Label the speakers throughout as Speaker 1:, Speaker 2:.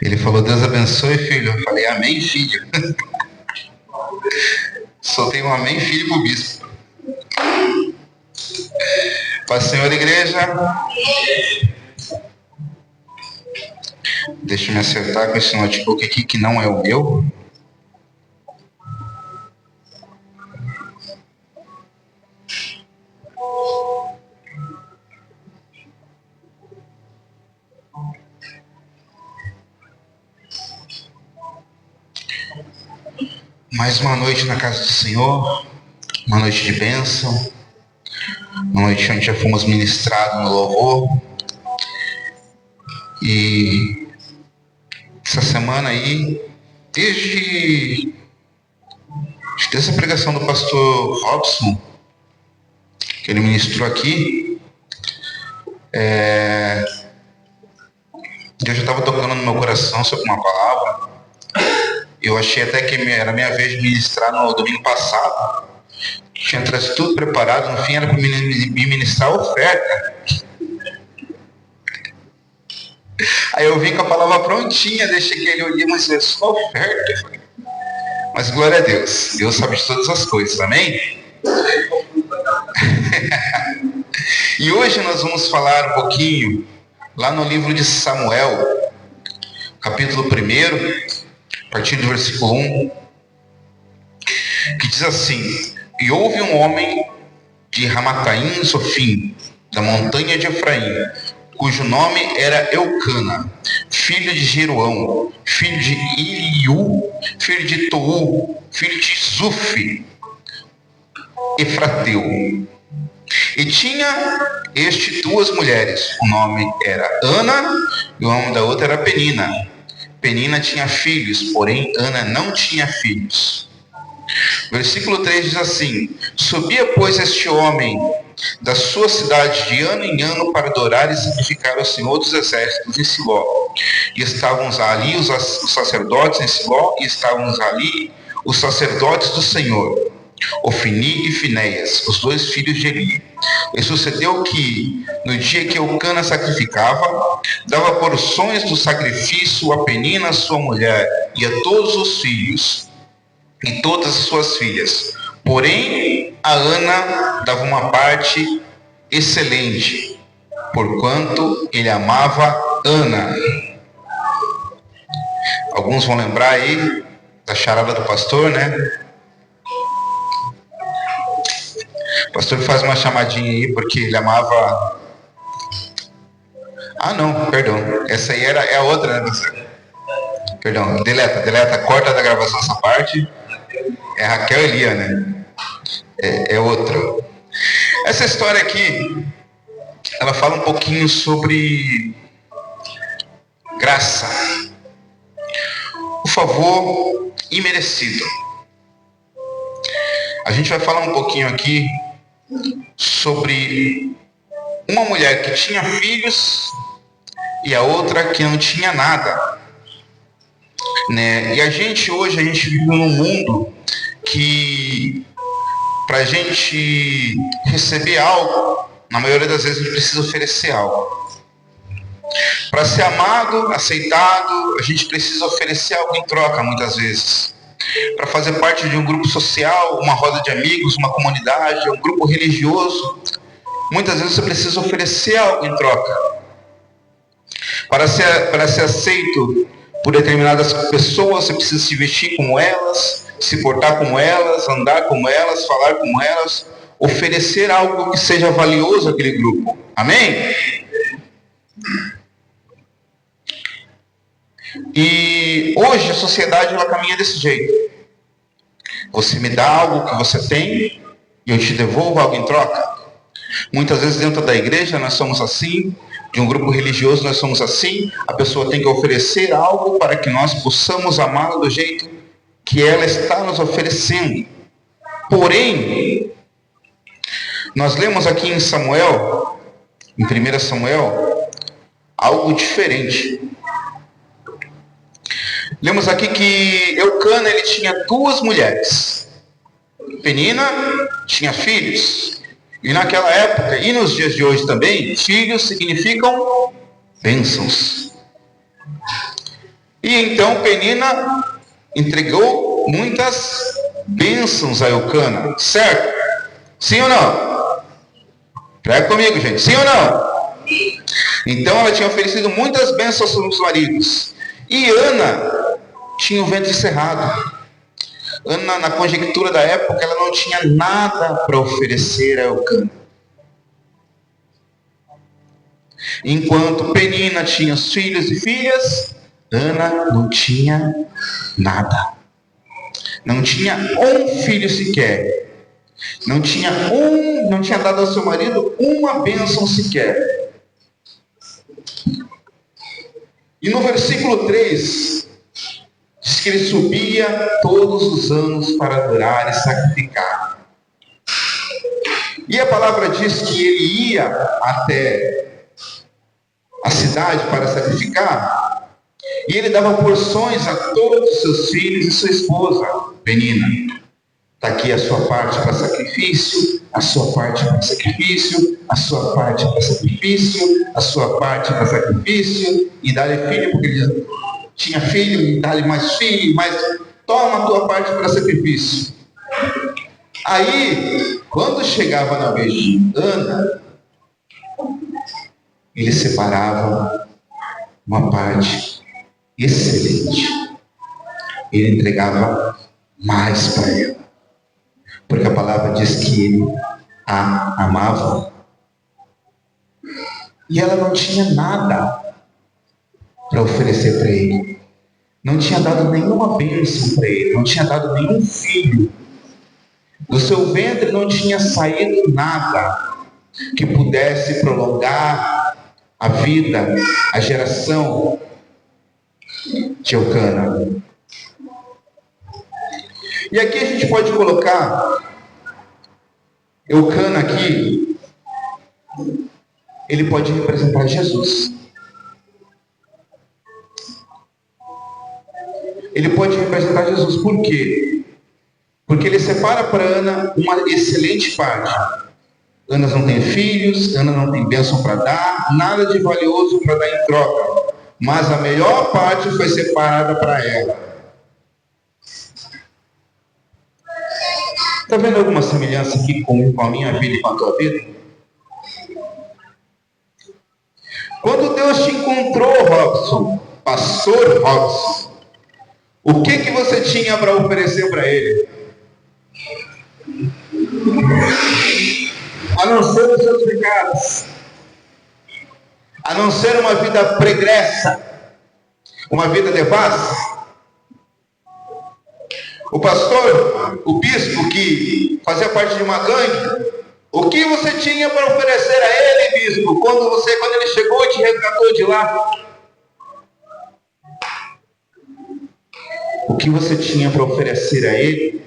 Speaker 1: Ele falou, Deus abençoe, filho. Eu falei, amém, filho. Soltei um amém, filho, pro bispo. Paz, Senhor, igreja. Deixa eu me acertar com esse notebook aqui, que não é o meu. Mais uma noite na casa do Senhor, uma noite de bênção, uma noite onde já fomos ministrados no louvor. E essa semana aí, desde essa pregação do pastor Robson, que ele ministrou aqui, Deus já estava tocando no meu coração sobre uma palavra. Eu achei até que era minha vez de ministrar no domingo passado. Tinha trazido tudo preparado, no fim era para me ministrar a oferta. Aí eu vim com a palavra prontinha, deixei que ele olhou, mas é só oferta. Mas glória a Deus, Deus sabe de todas as coisas, amém? E hoje nós vamos falar um pouquinho, lá no livro de Samuel, capítulo 1, a partir do versículo 1, que diz assim: E houve um homem de Ramataim Zofim, da montanha de Efraim, cujo nome era Eucana, filho de Jeroão, filho de Eliú, filho de Tou, filho de Zufi, Efrateu. E tinha este duas mulheres, o nome era Ana e o nome da outra era Penina. Penina tinha filhos, porém Ana não tinha filhos. Versículo 3 diz assim: Subia, pois, este homem da sua cidade de ano em ano para adorar e sacrificar ao Senhor dos Exércitos em Siló. E estavam ali os sacerdotes em Siló, e estavam ali os sacerdotes do Senhor, Ofni e Finéias, os dois filhos de Eli. E sucedeu que, no dia que Eucana sacrificava, dava porções do sacrifício a Penina, sua mulher, e a todos os filhos, e todas as suas filhas. Porém, a Ana dava uma parte excelente, porquanto ele amava Ana. Alguns vão lembrar aí da charada do pastor, né? O pastor faz uma chamadinha aí porque ele amava... Ah, não, perdão. Essa aí é a outra, né? Perdão, deleta, corta da gravação essa parte. É Raquel e Lia, né? É outra. Essa história aqui, ela fala um pouquinho sobre graça, o favor imerecido. A gente vai falar um pouquinho aqui sobre uma mulher que tinha filhos e a outra que não tinha nada, né? E hoje a gente vive num mundo que, para a gente receber algo, na maioria das vezes a gente precisa oferecer algo. Para ser amado, aceitado, a gente precisa oferecer algo em troca, muitas vezes. Para fazer parte de um grupo social, uma roda de amigos, uma comunidade, um grupo religioso, muitas vezes você precisa oferecer algo em troca. Para ser aceito por determinadas pessoas, você precisa se vestir como elas, se portar como elas, andar como elas, falar como elas, oferecer algo que seja valioso àquele grupo. Amém? E hoje a sociedade ela caminha desse jeito. Você me dá algo que você tem e eu te devolvo algo em troca. Muitas vezes dentro da igreja nós somos assim, de um grupo religioso nós somos assim. A pessoa tem que oferecer algo para que nós possamos amá-la do jeito que ela está nos oferecendo. Porém, nós lemos aqui em Samuel, em 1 Samuel, algo diferente. Lemos aqui que Eucana ele tinha duas mulheres. Penina tinha filhos. E naquela época, e nos dias de hoje também, filhos significam bênçãos. E então Penina entregou muitas bênçãos a Eucana, certo? Sim ou não? Prega comigo, gente. Sim ou não? Então ela tinha oferecido muitas bênçãos aos seus maridos. E Ana tinha o ventre cerrado. Ana, na conjectura da época, ela não tinha nada para oferecer a Eucana. Enquanto Penina tinha os filhos e filhas, Ana não tinha nada. Não tinha um filho sequer. Não tinha dado ao seu marido uma bênção sequer. E no versículo 3, diz que ele subia todos os anos para adorar e sacrificar. E a palavra diz que ele ia até a cidade para sacrificar, e ele dava porções a todos os seus filhos e sua esposa, Penina. Está aqui a sua parte para sacrifício, a sua parte para sacrifício, a sua parte para sacrifício, a sua parte para sacrifício, e dá-lhe filho, porque ele tinha filho, e dá-lhe mais filho, mas toma a tua parte para sacrifício. Aí, quando chegava na vez de Ana, ele separava uma parte excelente. Ele entregava mais para ela. Porque a palavra diz que ele a amava. E ela não tinha nada para oferecer para ele. Não tinha dado nenhuma bênção para ele. Não tinha dado nenhum filho. Do seu ventre não tinha saído nada que pudesse prolongar a vida, a geração de Eucana. E aqui a gente pode colocar Eucana aqui, ele pode representar Jesus. Ele pode representar Jesus, por quê? Porque ele separa para Ana uma excelente parte. Ana não tem filhos, Ana não tem bênção para dar, nada de valioso para dar em troca. Mas a melhor parte foi separada para ela. Está vendo alguma semelhança aqui com a minha vida e com a tua vida? Quando Deus te encontrou, Robson, pastor Robson, o que você tinha para oferecer para Ele? A não ser os seus pecados, a não ser uma vida pregressa, uma vida devassa. O pastor, o bispo que fazia parte de uma gangue, o que você tinha para oferecer a ele, bispo, quando ele chegou e te resgatou de lá? O que você tinha para oferecer a ele?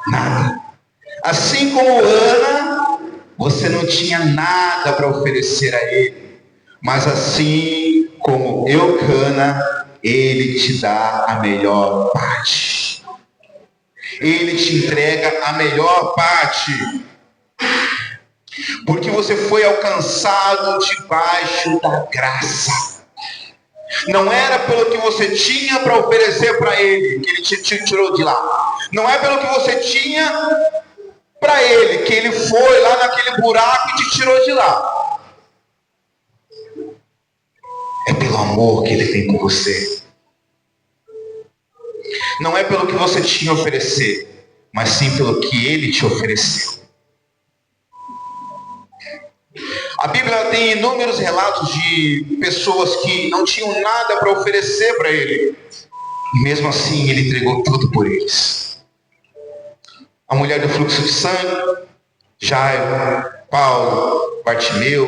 Speaker 1: Nada. Assim como Ana, você não tinha nada para oferecer a ele. Mas assim como Eucana, ele te dá a melhor parte. Ele te entrega a melhor parte. Porque você foi alcançado debaixo da graça. Não era pelo que você tinha para oferecer para ele que ele te tirou de lá. Não é pelo que você tinha para ele que ele foi lá naquele buraco e te tirou de lá. É pelo amor que ele tem por você. Não é pelo que você tinha a oferecer, mas sim pelo que ele te ofereceu. A Bíblia tem inúmeros relatos de pessoas que não tinham nada para oferecer para ele. E mesmo assim ele entregou tudo por eles. A mulher do fluxo de sangue, Jairo, Paulo, Bartimeu,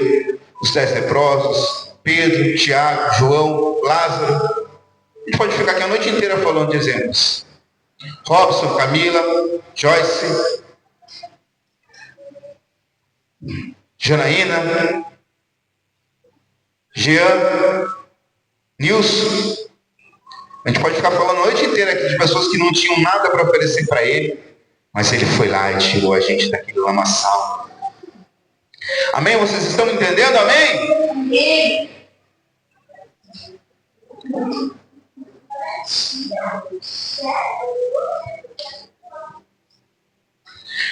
Speaker 1: os 10 leprosos, Pedro, Tiago, João, Lázaro. A gente pode ficar aqui a noite inteira falando de exemplos. Robson, Camila, Joyce, Janaína, Jean, Nilson. A gente pode ficar falando a noite inteira aqui de pessoas que não tinham nada para oferecer para ele, mas ele foi lá e tirou a gente daquele lamaçal. Amém? Vocês estão entendendo? Amém? Amém.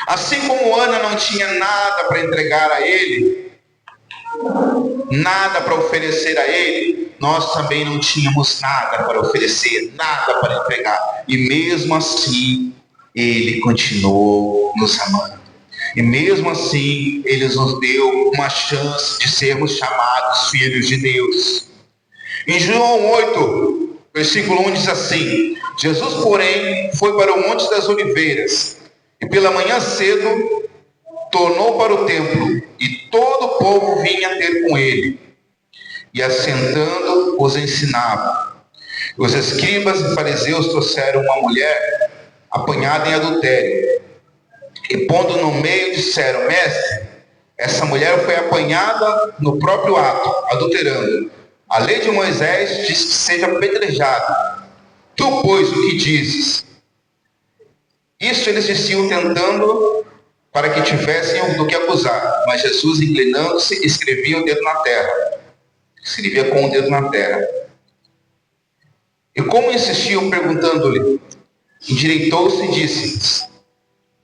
Speaker 1: Assim como Ana não tinha nada para entregar a ele, nada para oferecer a ele, nós também não tínhamos nada para oferecer, nada para entregar. E mesmo assim, ele continuou nos amando. E mesmo assim, ele nos deu uma chance de sermos chamados filhos de Deus. Em João 8, versículo 1 diz assim: Jesus, porém, foi para o Monte das Oliveiras, e pela manhã cedo tornou para o templo, e todo o povo vinha ter com ele. E assentando, os ensinava. Os escribas e fariseus trouxeram uma mulher apanhada em adultério, e pondo no meio disseram: Mestre, essa mulher foi apanhada no próprio ato, adulterando. A lei de Moisés diz que seja apedrejada. Tu, pois, o que dizes? Isso eles diziam tentando para que tivessem do que acusar. Mas Jesus, inclinando-se, escrevia o dedo na terra. Escrevia com o dedo na terra. E como insistiam perguntando-lhe, endireitou-se e disse: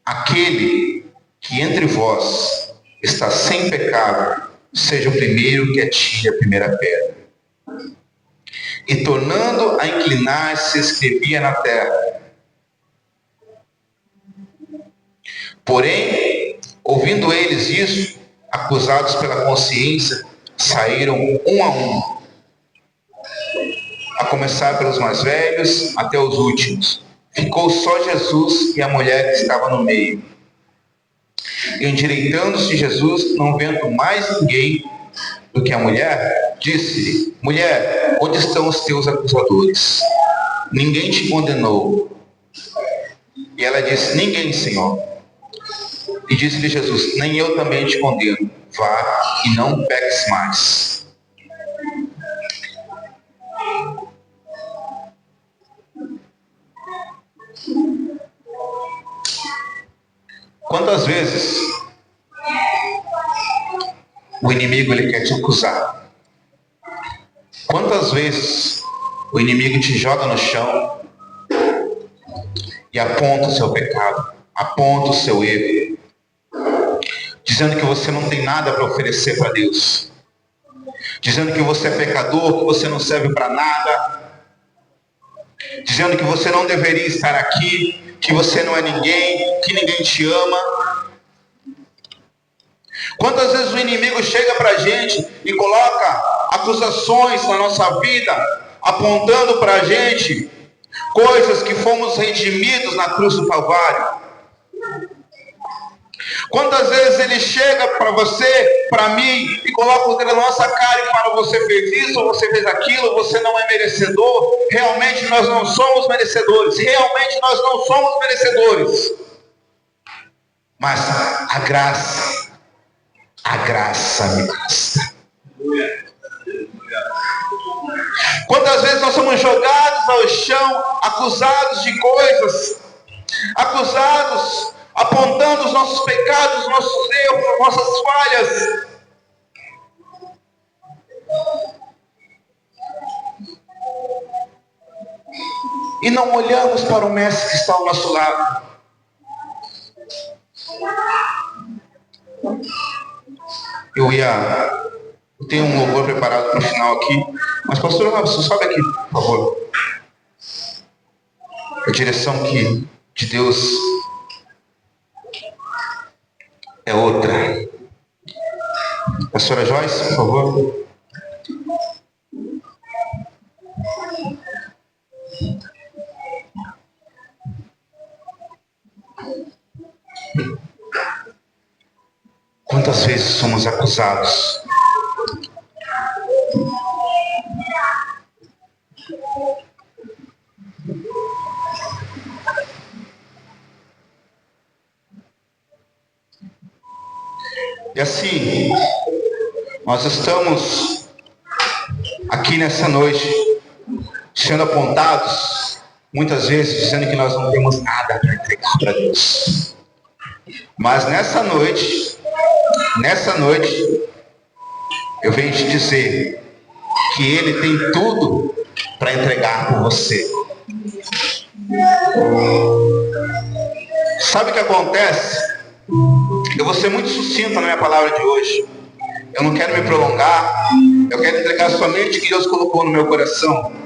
Speaker 1: aquele que entre vós está sem pecado, seja o primeiro que atire a primeira pedra. E tornando a inclinar-se, escrevia na terra. Porém, ouvindo eles isso, acusados pela consciência, saíram um a um, a começar pelos mais velhos até os últimos. Ficou só Jesus e a mulher que estava no meio. E endireitando-se Jesus, não vendo mais ninguém do que a mulher, disse-lhe: mulher, onde estão os teus acusadores? Ninguém te condenou? E ela disse: ninguém, Senhor. E disse-lhe Jesus: nem eu também te condeno. Vá e não peques mais. Quantas vezes o inimigo ele quer te acusar? Quantas vezes o inimigo te joga no chão e aponta o seu pecado, aponta o seu erro, dizendo que você não tem nada para oferecer para Deus, dizendo que você é pecador, que você não serve para nada, dizendo que você não deveria estar aqui, que você não é ninguém, que ninguém te ama. Quantas vezes o inimigo chega para a gente e coloca acusações na nossa vida, apontando para a gente coisas que fomos redimidos na cruz do Calvário. Quantas vezes ele chega para você, para mim, e coloca o dedo na nossa cara e fala: você fez isso, você fez aquilo, você não é merecedor. Realmente nós não somos merecedores. Realmente nós não somos merecedores. Mas a graça me basta. Quantas vezes nós somos jogados ao chão, acusados de coisas, acusados, apontando os nossos pecados, os nossos erros, as nossas falhas. E não olhamos para o Mestre que está ao nosso lado. Eu tenho um louvor preparado para o final aqui, mas pastor, você sobe aqui, por favor. A direção de Deus é outra. Pastora Joyce, por favor. Quantas vezes somos acusados? E assim, nós estamos aqui nessa noite, sendo apontados, muitas vezes dizendo que nós não temos nada para entregar para Deus. Mas nessa noite, eu venho te dizer que Ele tem tudo para entregar por você. Sabe o que acontece? Eu vou ser muito sucinto na minha palavra de hoje. Eu não quero me prolongar. Eu quero entregar somente o que Deus colocou no meu coração.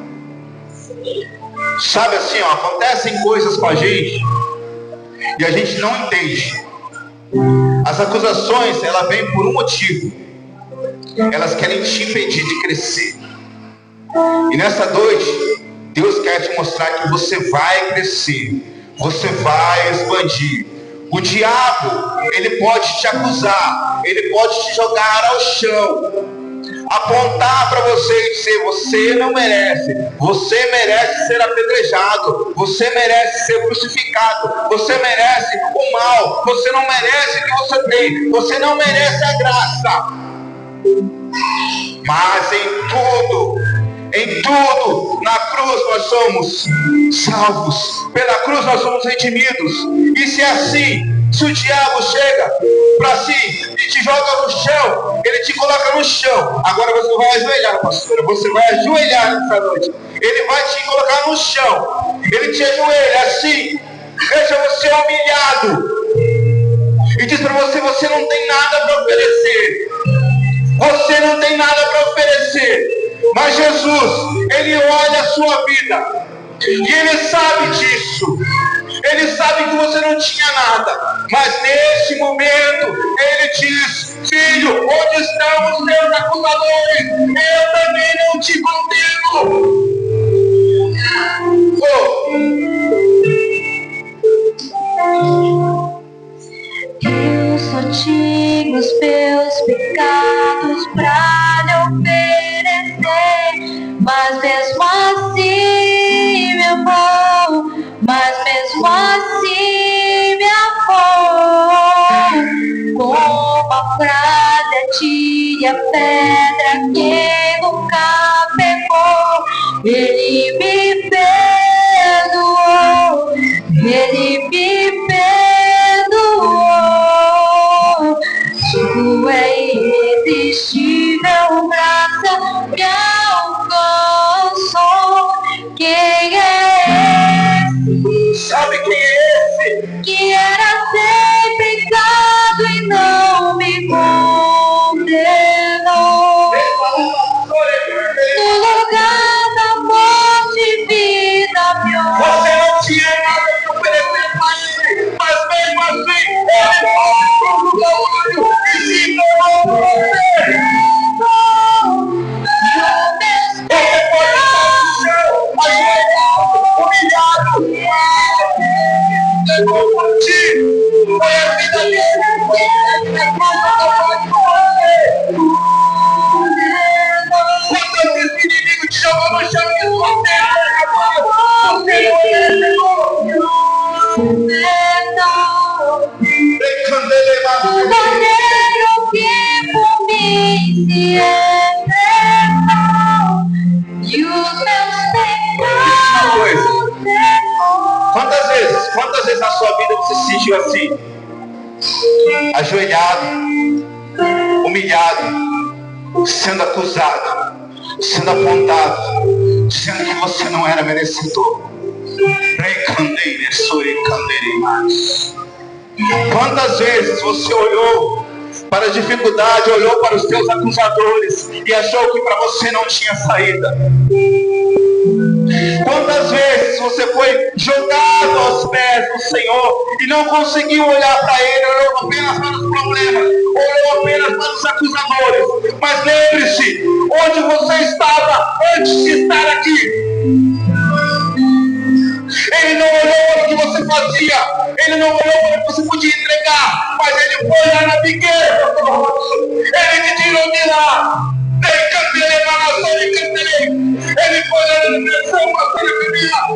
Speaker 1: Sabe assim, acontecem coisas com a gente e a gente não entende. As acusações, elas vêm por um motivo. Elas querem te impedir de crescer. E nessa noite, Deus quer te mostrar que você vai crescer. Você vai expandir. O diabo, ele pode te acusar. Ele pode te jogar ao chão. Apontar para você e dizer: você não merece. Você merece ser apedrejado. Você merece ser crucificado. Você merece o mal. Você não merece o que você tem. Você não merece a graça. Mas em tudo, na cruz nós somos salvos. Pela cruz nós somos redimidos. E se é assim, se o diabo chega para si e te joga no chão, ele te coloca no chão. Agora você vai ajoelhar, pastora. Você vai ajoelhar nessa noite. Ele vai te colocar no chão. Ele te ajoelha assim, deixa você humilhado e diz para você: você não tem nada para oferecer. Você não tem nada para oferecer. Mas Jesus, Ele olha a sua vida e Ele sabe disso. Ele sabe que você não tinha nada. Mas nesse momento Ele diz: filho, onde estão os meus acusadores? Eu também não te condeno.
Speaker 2: Eu só tinha os meus pecados pra lhe oferecer, mas mesmo assim me amou, mas mesmo assim me amou. Como a frase atire a pedra que nunca pegou, Ele me perdoou, Ele me perdoou. Sua irresistível graça me alcançou. Quem é esse?
Speaker 1: Sabe quem é esse?
Speaker 2: Que era sempre pecado e não me condenou. No lugar da morte, vida me honrou.
Speaker 1: Você não tinha nada para oferecer para Ele, mas mesmo assim Ele pode provar o olho e se tornou você. Você pode estar no chão, ajoelhado, humilhado. Levou por ti, foi a vida dele, foi ele que quantas vezes o inimigo te jogou no chão e disse: você é capaz, você não é
Speaker 2: O Cordeiro que por mim se entregou e os meus pecados levou.
Speaker 1: Quantas vezes na sua vida você se sentiu assim? Ajoelhado, humilhado, sendo acusado, sendo apontado, dizendo que você não era merecedor. Quantas vezes você olhou para a dificuldade, olhou para os seus acusadores e achou que para você não tinha saída? Quantas vezes você foi jogado aos pés do Senhor e não conseguiu olhar para Ele, olhou apenas para os problemas, olhou apenas para os acusadores? Mas lembre-se, onde você estava antes de estar aqui. Ele não olhou para o que você fazia, Ele não olhou para o que você podia entregar, mas Ele foi lá na figueira, Ele te tirou de lá. Ele foi lá na direção,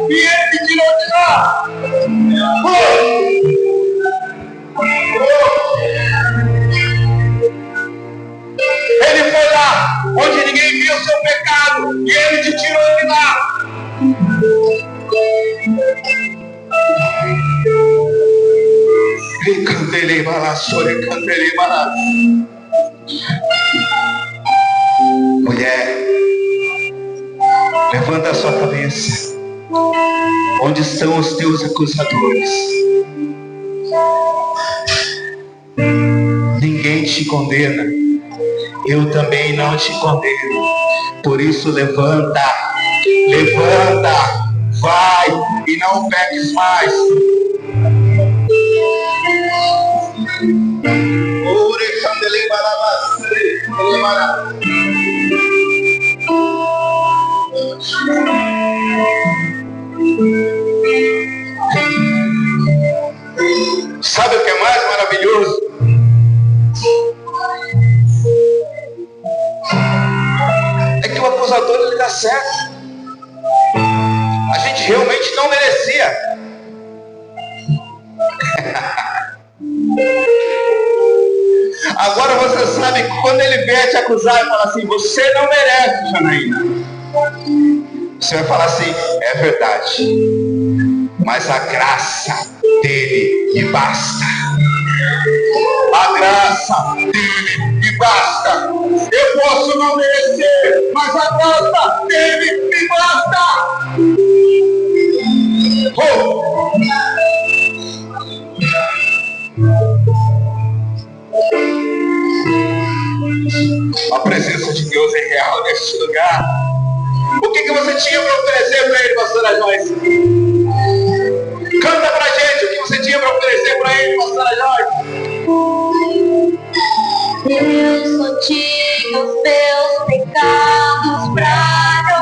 Speaker 1: e Ele te tirou de lá. Ele foi lá onde ninguém viu o seu pecado, e Ele te tirou de lá. Mulher, levanta a sua cabeça. Onde estão os teus acusadores? Ninguém te condena. Eu também não te condeno. Por isso levanta, vai e não peques mais. Sabe o que é mais maravilhoso? É que o acusador ele dá certo. A gente realmente não merecia. Agora você sabe que quando ele vier te acusar e falar assim, você não merece, Janaína, você vai falar assim, é verdade, mas a graça dele me basta. A graça dele me basta. Eu posso não merecer, mas a graça dele me basta. A presença de Deus é real neste lugar. O que você tinha para oferecer para ele, pastora Joyce? Canta pra gente o que você tinha para oferecer para ele, pastora Joyce.
Speaker 2: Eu só tinha os meus pecados pra te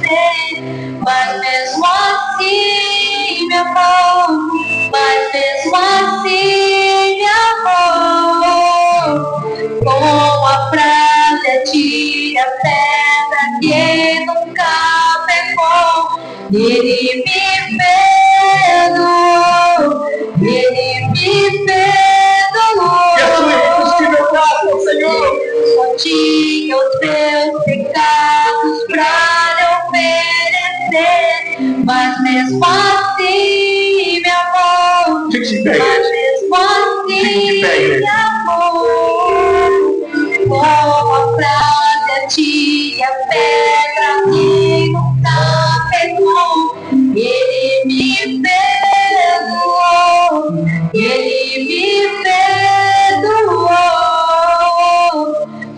Speaker 2: oferecer, mas mesmo assim me amou, mas mesmo assim me amou. Com a frase atire a pedra que nunca pecou, ele me perdoou, ele me perdoou.
Speaker 1: E a sua irresistível graça, Senhor.
Speaker 2: Só tinha os teus pecados pra lhe oferecer, mas mesmo assim me amou,
Speaker 1: Fique de pé,
Speaker 2: mas
Speaker 1: igreja.
Speaker 2: mesmo assim
Speaker 1: Fique de pé, igreja.
Speaker 2: me amou. Com a frase atire a pedra que nunca pecou, ele me perdoou, ele me perdoou.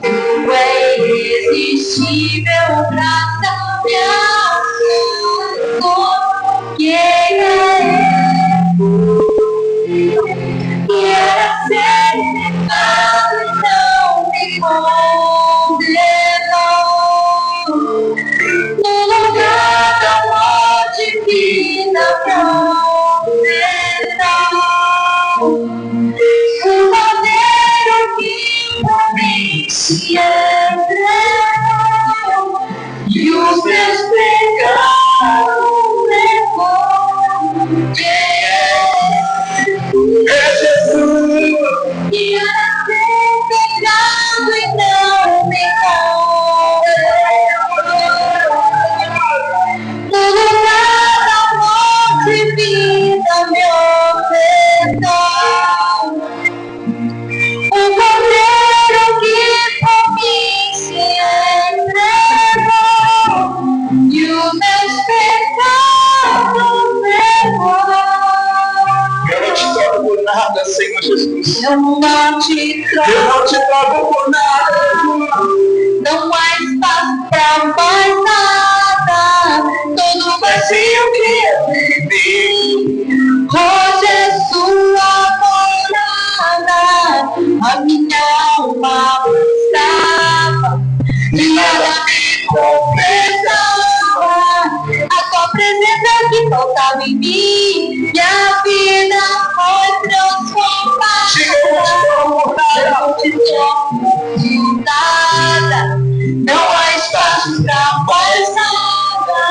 Speaker 2: Tua irresistível graça me alcançou, que era ser pecado e não me condenou. No lugar da morte, vida proteção. O Cordeiro que por mim se entregou e os meus pecados levou.
Speaker 1: É Jesus.
Speaker 2: E era ser pecado e não me condenou. No lugar da morte, vida me ofertou. O Cordeiro que por mim se entregou e os meus pecados levou.
Speaker 1: Eu não te troco por nada, Senhor Jesus.
Speaker 2: Eu não te
Speaker 1: Eu não te troco por nada.
Speaker 2: Não há espaço pra mais nada. Todo vazio que eu vivi, hoje é sua morada. A minha alma buscava e ela me completava. A tua presença que faltava em mim, minha vida foi transformada. Eu não te troco nada. Não há espaço pra mais nada.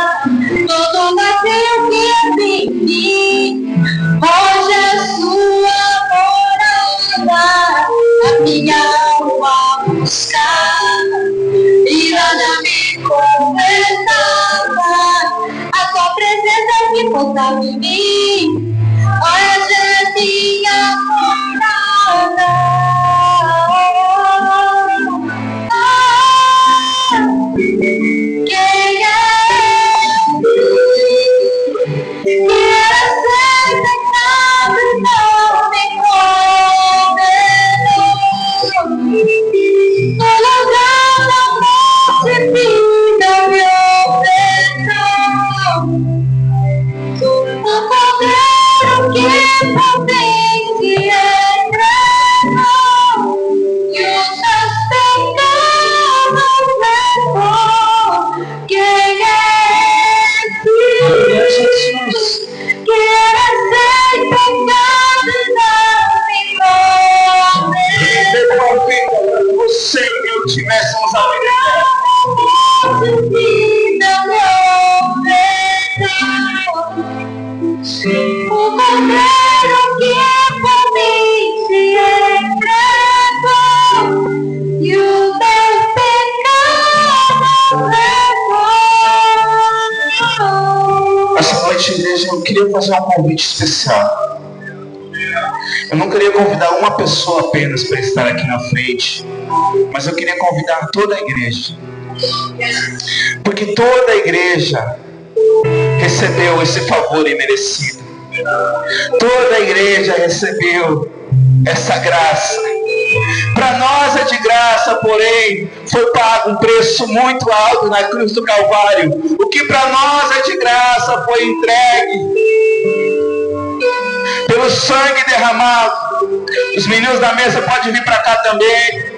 Speaker 2: Todo vazio que eu por mim se entregou e os meus pecados levou. Quem é esse Jesus que era sem pecado e não me
Speaker 1: Entregou a vida para você e eu tivéssemos a vida eterna.
Speaker 2: O Cordeiro que por mim se entregou e os meus pecados levou.
Speaker 1: Essa noite, igreja, eu queria fazer um convite especial. Eu não queria convidar uma pessoa apenas para estar aqui na frente, mas eu queria convidar toda a igreja. Porque toda a igreja recebeu esse favor imerecido. Toda a igreja recebeu essa graça. Para nós é de graça, porém foi pago um preço muito alto na cruz do Calvário. O que para nós é de graça foi entregue pelo sangue derramado. Os meninos da mesa podem vir para cá também.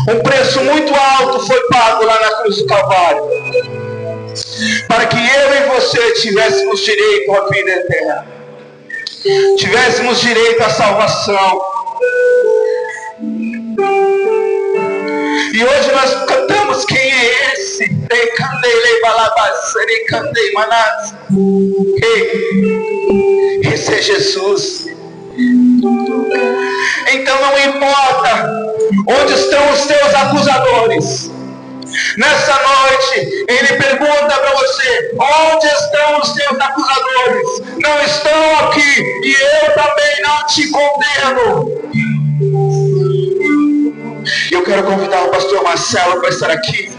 Speaker 1: Um preço muito alto foi pago lá na cruz do Calvário, para que eu e você tivéssemos direito à vida eterna, tivéssemos direito à salvação. E hoje nós cantamos: quem é esse? Esse é Jesus. Então não importa onde estão os teus acusadores. Nessa noite ele pergunta para você: onde estão os teus acusadores? Não estão aqui, e eu também não te condeno. Eu quero convidar o pastor Marcelo para estar aqui,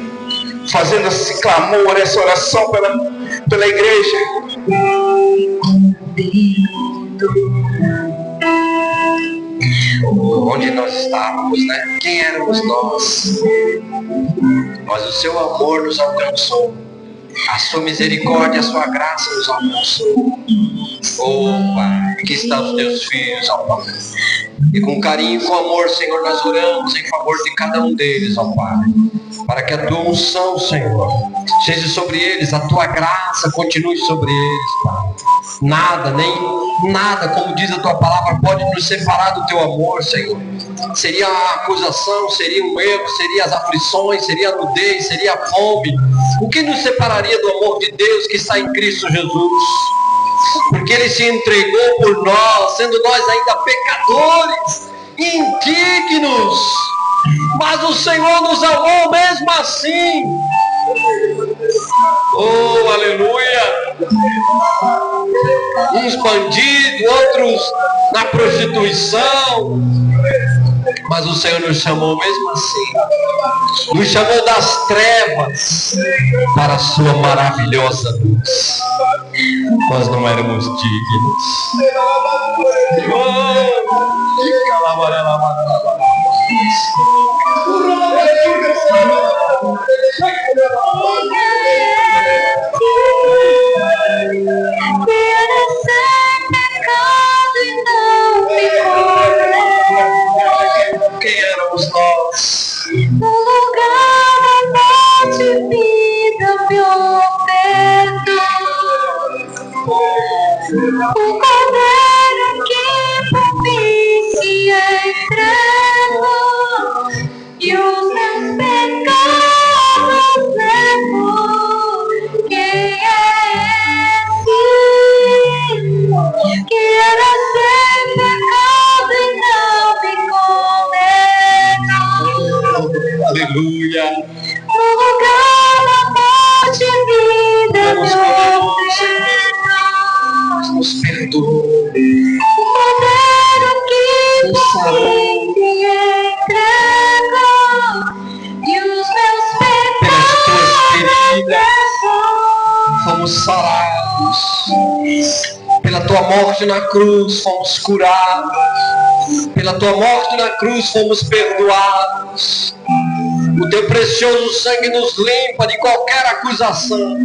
Speaker 1: fazendo esse clamor, essa oração pela igreja.
Speaker 3: Onde nós estávamos, né? Quem éramos nós? Mas o seu amor nos alcançou, a sua misericórdia, a sua graça nos alcançou. Oh Pai, aqui estão os teus filhos, ó Pai. E com carinho e com amor, Senhor, nós oramos em favor de cada um deles, ó Pai, para que a tua unção, Senhor, seja sobre eles, a tua graça continue sobre eles, Pai. Nada, nem nada, como diz a tua palavra, pode nos separar do teu amor, Senhor. Seria a acusação, seria o erro, seria as aflições, seria a nudez, seria a fome. O que nos separaria do amor de Deus que está em Cristo Jesus? Porque Ele se entregou por nós, sendo nós ainda pecadores, indignos. Mas o Senhor nos amou mesmo assim. Oh, aleluia! Uns bandidos, outros na prostituição. Mas o Senhor nos chamou mesmo assim. Nos chamou das trevas para a sua maravilhosa luz. Nós não éramos dignos. Quem éramos nós?
Speaker 2: No lugar da morte, vida me ofertou. O Cordeiro que por mim se entregou e os meus pecados levou. Quem é esse que era sem pecado e não me condenou?
Speaker 3: Aleluia!
Speaker 2: No lugar da morte, vida me ofertou.
Speaker 3: Nos perdoou.
Speaker 2: O Cordeiro que por mim se entregou e os meus
Speaker 3: Pelas tuas feridas
Speaker 2: pecados
Speaker 3: fomos sarados. Pela tua morte na cruz fomos curados. Pela tua morte na cruz fomos perdoados. O teu precioso sangue nos limpa de qualquer acusação.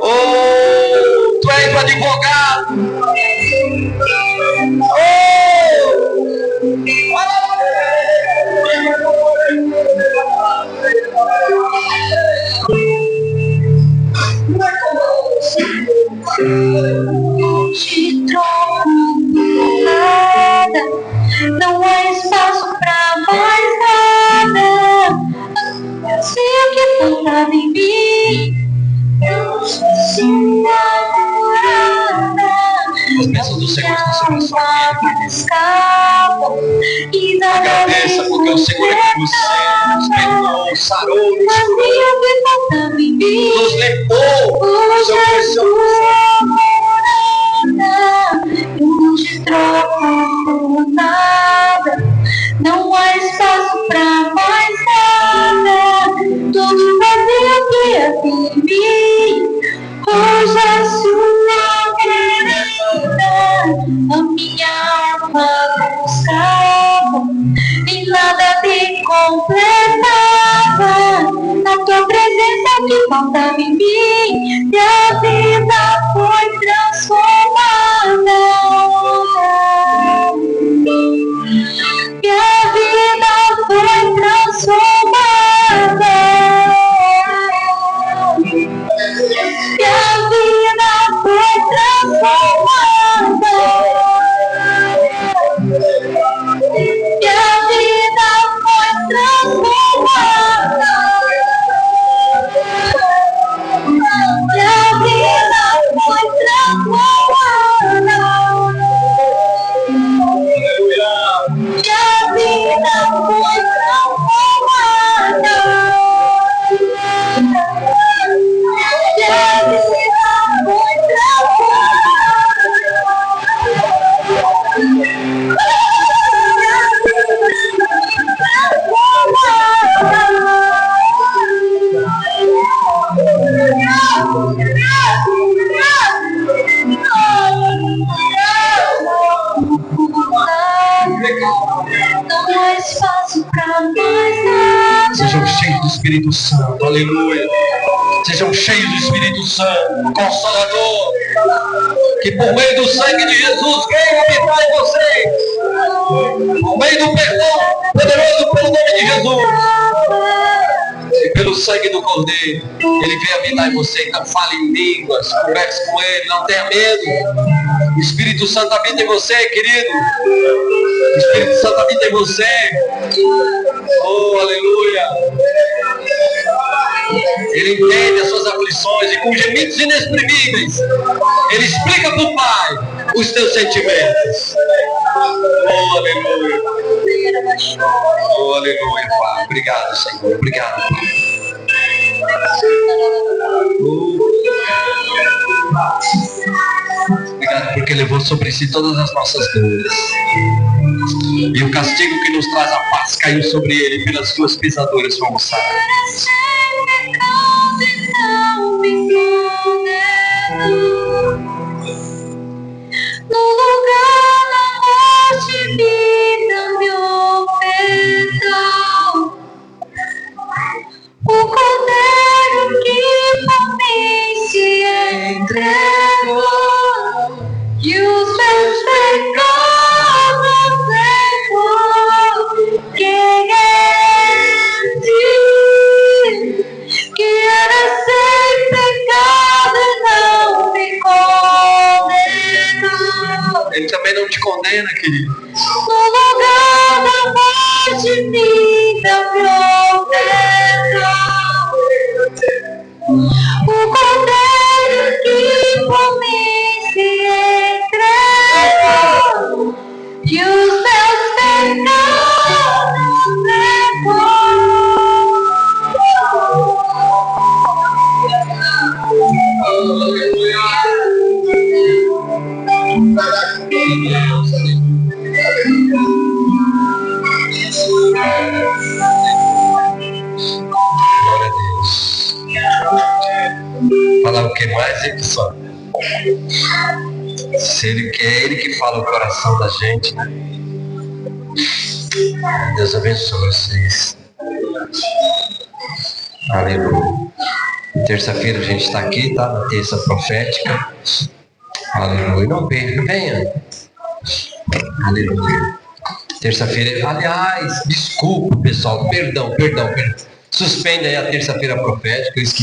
Speaker 3: Oh, tu és o advogado.
Speaker 2: Não te troco por nada, não há espaço pra mais nada. Eu sei o que faltava em mim, eu sou namorada.
Speaker 3: As bênçãos do Senhor estão sobre a sua vida. Agradeça porque o Senhor é com você, nos perdoou, sarou, nos curou, nos limpou, o seu precioso
Speaker 2: eu não te troco por nada, não há espaço pra mais nada. Tudo vazio que havia em mim, hoje é sua querida. A minha alma buscava e nada te completava. Na tua presença que faltava em mim, e a vida foi transformada. E a vida foi transformada. E a vida foi transformada. E a vida foi transformada. E a vida foi transformada. E a vida foi transformada. E a vida foi não há espaço pra mais nada.
Speaker 3: Sejam cheios do Espírito Santo, aleluia. Sejam cheios do Espírito Santo, Consolador, que por meio do sangue de Jesus venha habitar em vocês, por meio do perdão poderoso pelo nome de Jesus e pelo sangue do Cordeiro, ele vem habitar em você. Então fale em línguas, converse com ele, não tenha medo. O Espírito Santo habita em você, querido. O Espírito Santo habita em você. Oh, aleluia. Ele entende as suas aflições e com gemidos inexprimíveis ele explica para o Pai os teus sentimentos. Oh, aleluia. Oh, aleluia, Pai. Obrigado, Senhor. Obrigado, Pai. Obrigado porque levou sobre si todas as nossas dores. E o castigo que nos traz a paz caiu sobre ele. Pelas suas pisaduras fomos sarados.
Speaker 2: No lugar da morte, vida me ofertou. O Cordeiro que por mim se entregou, e os meus pecados levou. Quem é esse que era sem pecado e não me condenou?
Speaker 3: Ele também não te condena, querido.
Speaker 2: No lugar da morte, vida me ofertou. O Cordeiro que por mim se entregou, e os meus pecados levou.
Speaker 3: Glória a Deus. Falar o que mais é que só. Se ele quer, é ele que fala o coração da gente, né? Deus abençoe vocês. Aleluia. Terça-feira a gente está aqui, tá? Na terça profética. Aleluia. Não perca, venha. Aleluia. Terça-feira, aliás, desculpa pessoal, perdão. Suspende aí a terça-feira profética, eu esqueci.